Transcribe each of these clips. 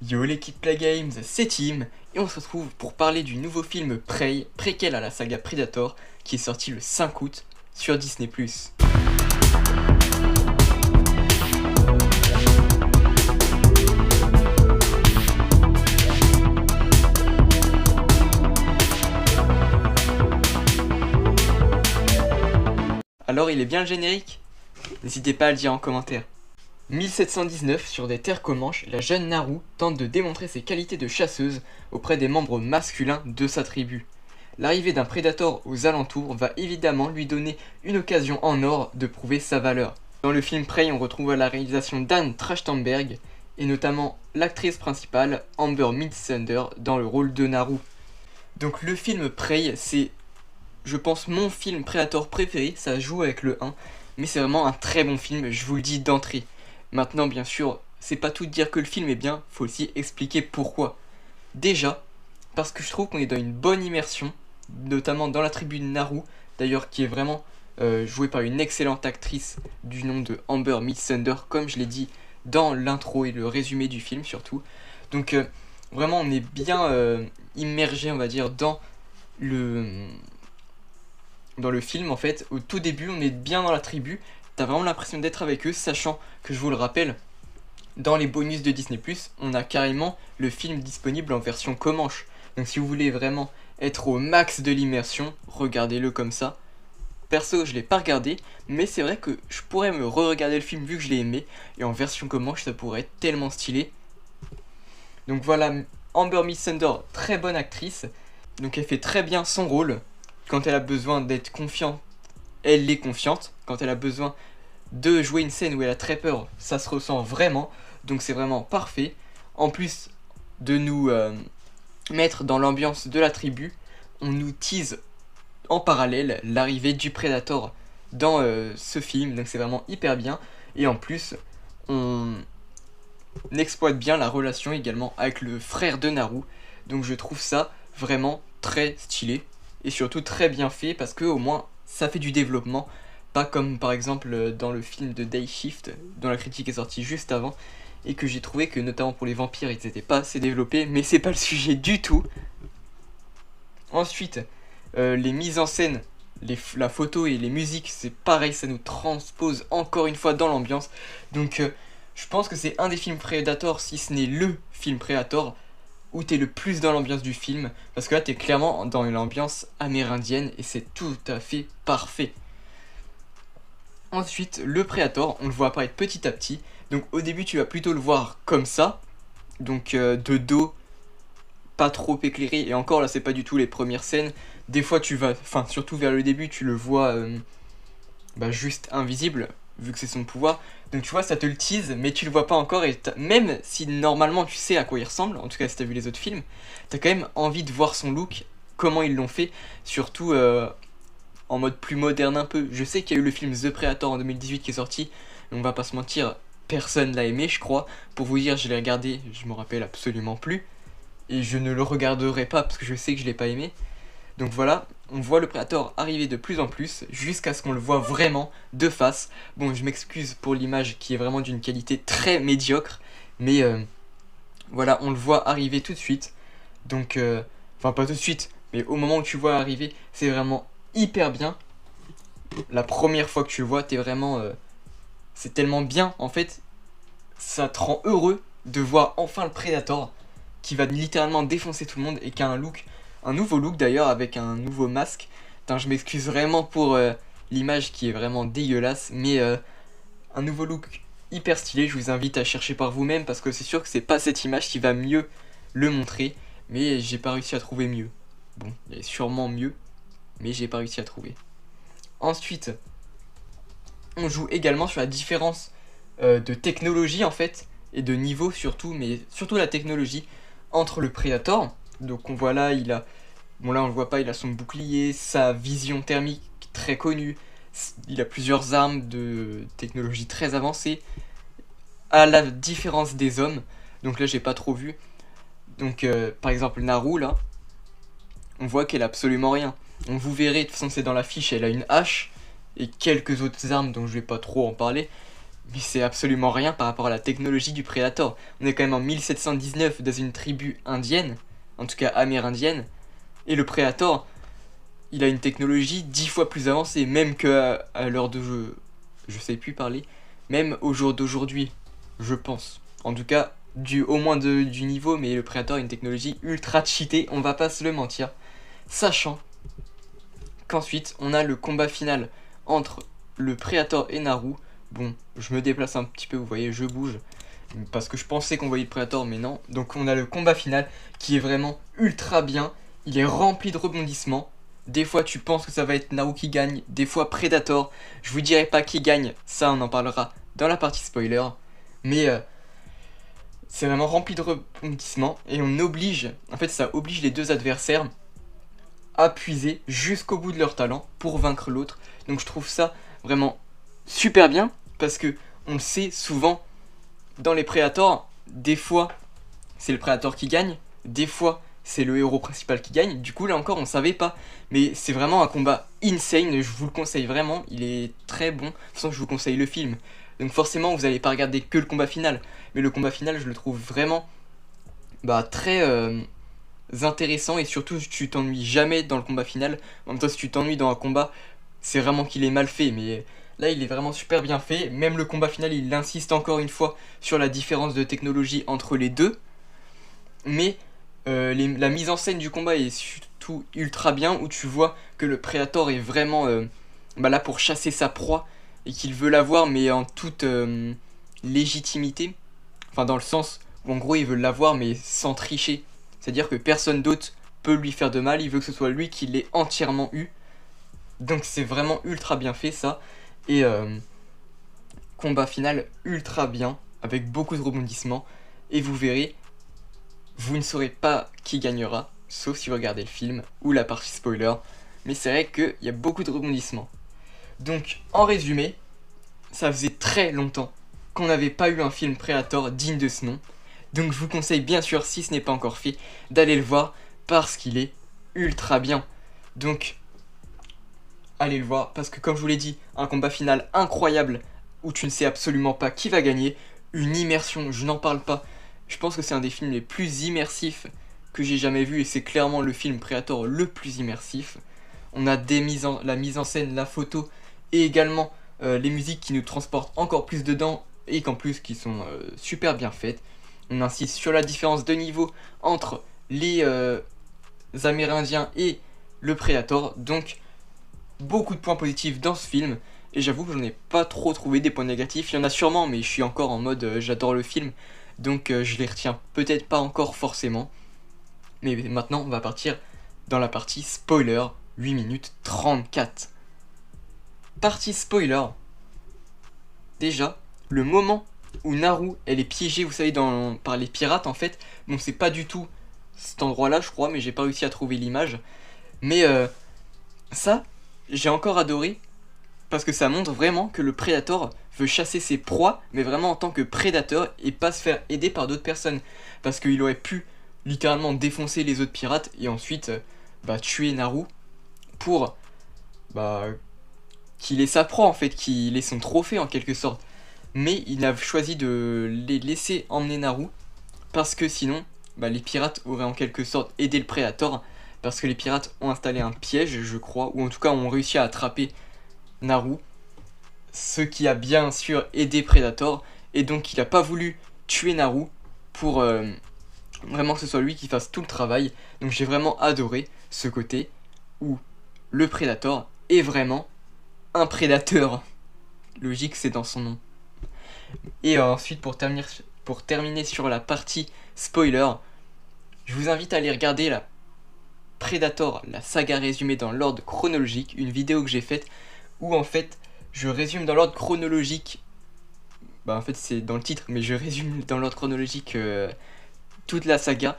Yo l'équipe Play Games, c'est Tim, et on se retrouve pour parler du nouveau film Prey, préquel à la saga Predator, qui est sorti le 5 août sur Disney+. Alors il est bien le générique? N'hésitez pas à le dire en commentaire. 1719, sur des terres comanches, la jeune Naru tente de démontrer ses qualités de chasseuse auprès des membres masculins de sa tribu. L'arrivée d'un prédateur aux alentours va évidemment lui donner une occasion en or de prouver sa valeur. Dans le film Prey, on retrouve la réalisation d'Anne Trachtenberg et notamment l'actrice principale Amber Midthunder dans le rôle de Naru. Donc le film Prey, c'est, je pense, mon film Predator préféré, ça joue avec le 1, mais c'est vraiment un très bon film, je vous le dis d'entrée. Maintenant, bien sûr, c'est pas tout de dire que le film est bien, faut aussi expliquer pourquoi. Déjà, parce que je trouve qu'on est dans une bonne immersion, notamment dans la tribu de Naru, d'ailleurs qui est vraiment jouée par une excellente actrice du nom de Amber Midthunder, comme je l'ai dit dans l'intro et le résumé du film surtout. Donc vraiment on est bien immergé, on va dire, dans le film en fait. Au tout début, on est bien dans la tribu. T'as vraiment l'impression d'être avec eux, sachant que, je vous le rappelle, dans les bonus de Disney+, on a carrément le film disponible en version Comanche. Donc si vous voulez vraiment être au max de l'immersion, regardez-le comme ça. Perso, je l'ai pas regardé, mais c'est vrai que je pourrais me re-regarder le film vu que je l'ai aimé. Et en version Comanche, ça pourrait être tellement stylé. Donc voilà, Amber Midthunder, très bonne actrice. Donc elle fait très bien son rôle. Quand elle a besoin d'être confiante, elle est confiante. Quand elle a besoin de jouer une scène où elle a très peur, ça se ressent vraiment. Donc c'est vraiment parfait. En plus de nous mettre dans l'ambiance de la tribu, on nous tease en parallèle l'arrivée du Predator dans ce film. Donc c'est vraiment hyper bien. Et en plus, on exploite bien la relation également avec le frère de Naru. Donc je trouve ça vraiment très stylé. Et surtout très bien fait, parce que au moins ça fait du développement. Pas comme par exemple dans le film de Day Shift, dont la critique est sortie juste avant, et que j'ai trouvé que notamment pour les vampires ils n'étaient pas assez développés, mais c'est pas le sujet du tout. Ensuite, les mises en scène, la photo et les musiques, c'est pareil, ça nous transpose encore une fois dans l'ambiance. Donc je pense que c'est un des films Predator, si ce n'est le film Predator, où t'es le plus dans l'ambiance du film, parce que là t'es clairement dans l'ambiance amérindienne et c'est tout à fait parfait. Ensuite, le Predator, on le voit apparaître petit à petit. Donc au début tu vas plutôt le voir comme ça, donc de dos, pas trop éclairé, et encore là c'est pas du tout les premières scènes. Des fois tu vas, enfin surtout vers le début tu le vois juste invisible, vu que c'est son pouvoir. Donc tu vois, ça te le tease, mais tu le vois pas encore, et même si normalement tu sais à quoi il ressemble, en tout cas si t'as vu les autres films, t'as quand même envie de voir son look, comment ils l'ont fait, surtout en mode plus moderne un peu. Je sais qu'il y a eu le film The Predator en 2018 qui est sorti, on va pas se mentir, personne l'a aimé je crois. Pour vous dire, je l'ai regardé, je me rappelle absolument plus, et je ne le regarderai pas parce que je sais que je l'ai pas aimé. Donc voilà, on voit le Predator arriver de plus en plus, jusqu'à ce qu'on le voit vraiment de face. Bon, je m'excuse pour l'image qui est vraiment d'une qualité très médiocre, mais voilà, on le voit arriver tout de suite. Donc, enfin pas tout de suite, mais au moment où tu vois arriver, c'est vraiment hyper bien. La première fois que tu le vois, t'es vraiment... c'est tellement bien, en fait, ça te rend heureux de voir enfin le Predator, qui va littéralement défoncer tout le monde, et qui a un look... Un nouveau look d'ailleurs, avec un nouveau masque. Putain, je m'excuse vraiment pour l'image qui est vraiment dégueulasse, mais un nouveau look hyper stylé. Je vous invite à chercher par vous-même, parce que c'est sûr que c'est pas cette image qui va mieux le montrer, mais j'ai pas réussi à trouver mieux. Bon, il y a sûrement mieux, mais j'ai pas réussi à trouver. Ensuite, on joue également sur la différence de technologie en fait, et de niveau surtout, mais surtout la technologie entre le Predator. Donc on voit là, il a... Bon là on le voit pas, il a son bouclier, sa vision thermique très connue. Il a plusieurs armes de technologie très avancée. À la différence des hommes. Donc là j'ai pas trop vu. Donc par exemple Naru là, on voit qu'elle a absolument rien. On vous verrez, de toute façon c'est dans l'affiche, elle a une hache et quelques autres armes dont je vais pas trop en parler. mais c'est absolument rien par rapport à la technologie du Predator. On est quand même en 1719 dans une tribu indienne, en tout cas amérindienne, et le Predator, il a une technologie 10 fois plus avancée, même à l'heure de jeu, je sais plus parler, même au jour d'aujourd'hui, je pense. En tout cas, au moins du niveau, mais le Predator a une technologie ultra cheatée, on va pas se le mentir. Sachant qu'ensuite, on a le combat final entre le Predator et Naru. Bon, je me déplace un petit peu, vous voyez, je bouge, parce que je pensais qu'on voyait le Predator, mais non. Donc on a le combat final qui est vraiment ultra bien, il est rempli de rebondissements. Des fois tu penses que ça va être Naru qui gagne, des fois Predator. Je vous dirai pas qui gagne, ça on en parlera dans la partie spoiler. Mais c'est vraiment rempli de rebondissements et en fait ça oblige les deux adversaires à puiser jusqu'au bout de leur talent pour vaincre l'autre. Donc je trouve ça vraiment super bien parce que on le sait souvent dans les Predators, des fois c'est le Predator qui gagne, des fois c'est le héros principal qui gagne. Du coup là encore on savait pas, mais c'est vraiment un combat insane, je vous le conseille vraiment, il est très bon. De toute façon je vous conseille le film, donc forcément vous allez pas regarder que le combat final, mais le combat final je le trouve vraiment très intéressant, et surtout tu t'ennuies jamais dans le combat final. En même temps si tu t'ennuies dans un combat, c'est vraiment qu'il est mal fait, mais là il est vraiment super bien fait. Même le combat final il insiste encore une fois sur la différence de technologie entre les deux, mais la mise en scène du combat est surtout ultra bien, où tu vois que le Predator est vraiment là pour chasser sa proie et qu'il veut l'avoir, mais en toute légitimité. Enfin dans le sens où en gros il veut l'avoir mais sans tricher. C'est-à-dire que personne d'autre peut lui faire de mal, il veut que ce soit lui qui l'ait entièrement eu. Donc c'est vraiment ultra bien fait ça. Et combat final ultra bien, avec beaucoup de rebondissements. Et vous verrez, vous ne saurez pas qui gagnera, sauf si vous regardez le film ou la partie spoiler. Mais c'est vrai qu'il y a beaucoup de rebondissements. Donc en résumé, ça faisait très longtemps qu'on n'avait pas eu un film Predator digne de ce nom. Donc je vous conseille bien sûr, si ce n'est pas encore fait, d'aller le voir parce qu'il est ultra bien. Donc allez le voir parce que comme je vous l'ai dit, un combat final incroyable où tu ne sais absolument pas qui va gagner, une immersion, je n'en parle pas. Je pense que c'est un des films les plus immersifs que j'ai jamais vu, et c'est clairement le film Predator le plus immersif. On a la mise en scène, la photo et également les musiques qui nous transportent encore plus dedans et qu'en plus qui sont super bien faites. On insiste sur la différence de niveau entre les Amérindiens et le Predator, donc beaucoup de points positifs dans ce film. Et j'avoue que j'en ai pas trop trouvé des points négatifs. Il y en a sûrement, mais je suis encore en mode j'adore le film, donc je les retiens peut-être pas encore forcément. Mais maintenant on va partir dans la partie spoiler, 8 minutes 34. Partie spoiler. Déjà, le moment où Naru elle est piégée, vous savez, par les pirates en fait. Bon, c'est pas du tout cet endroit là je crois, mais j'ai pas réussi à trouver l'image. Mais ça, j'ai encore adoré, parce que ça montre vraiment que le Predator veut chasser ses proies, mais vraiment en tant que prédateur, et pas se faire aider par d'autres personnes. Parce qu'il aurait pu littéralement défoncer les autres pirates et ensuite tuer Naru pour qu'il ait sa proie en fait, qu'il ait son trophée en quelque sorte. Mais il a choisi de les laisser emmener Naru parce que sinon les pirates auraient en quelque sorte aidé le Predator, parce que les pirates ont installé un piège je crois, ou en tout cas ont réussi à attraper Naru, ce qui a bien sûr aidé Predator, et donc il a pas voulu tuer Naru pour vraiment que ce soit lui qui fasse tout le travail. Donc j'ai vraiment adoré ce côté où le Predator est vraiment un prédateur. Logique, c'est dans son nom. Et ensuite pour terminer sur la partie spoiler, je vous invite à aller regarder la Predator, la saga résumée dans l'ordre chronologique, une vidéo que j'ai faite où en fait je résume dans l'ordre chronologique, en fait c'est dans le titre, mais je résume dans l'ordre chronologique toute la saga,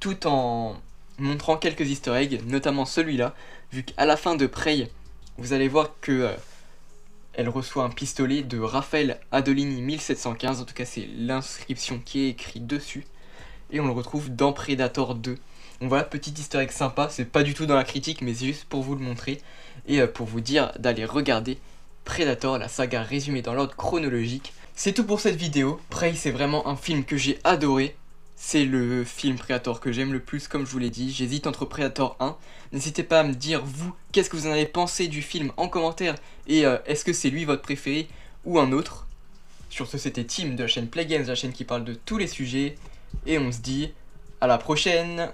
tout en montrant quelques easter eggs, notamment celui-là, vu qu'à la fin de Prey, vous allez voir que elle reçoit un pistolet de Raphaël Adolini 1715, en tout cas c'est l'inscription qui est écrite dessus, et on le retrouve dans Predator 2. Donc voilà, petit easter egg sympa, c'est pas du tout dans la critique, mais c'est juste pour vous le montrer, et pour vous dire d'aller regarder Predator, la saga résumée dans l'ordre chronologique. C'est tout pour cette vidéo. Prey, c'est vraiment un film que j'ai adoré. C'est le film Predator que j'aime le plus, comme je vous l'ai dit. J'hésite entre Predator 1. N'hésitez pas à me dire, vous, qu'est-ce que vous en avez pensé du film en commentaire. Et est-ce que c'est lui votre préféré ou un autre. Sur ce, c'était Tim de la chaîne Play Games, la chaîne qui parle de tous les sujets. Et on se dit à la prochaine.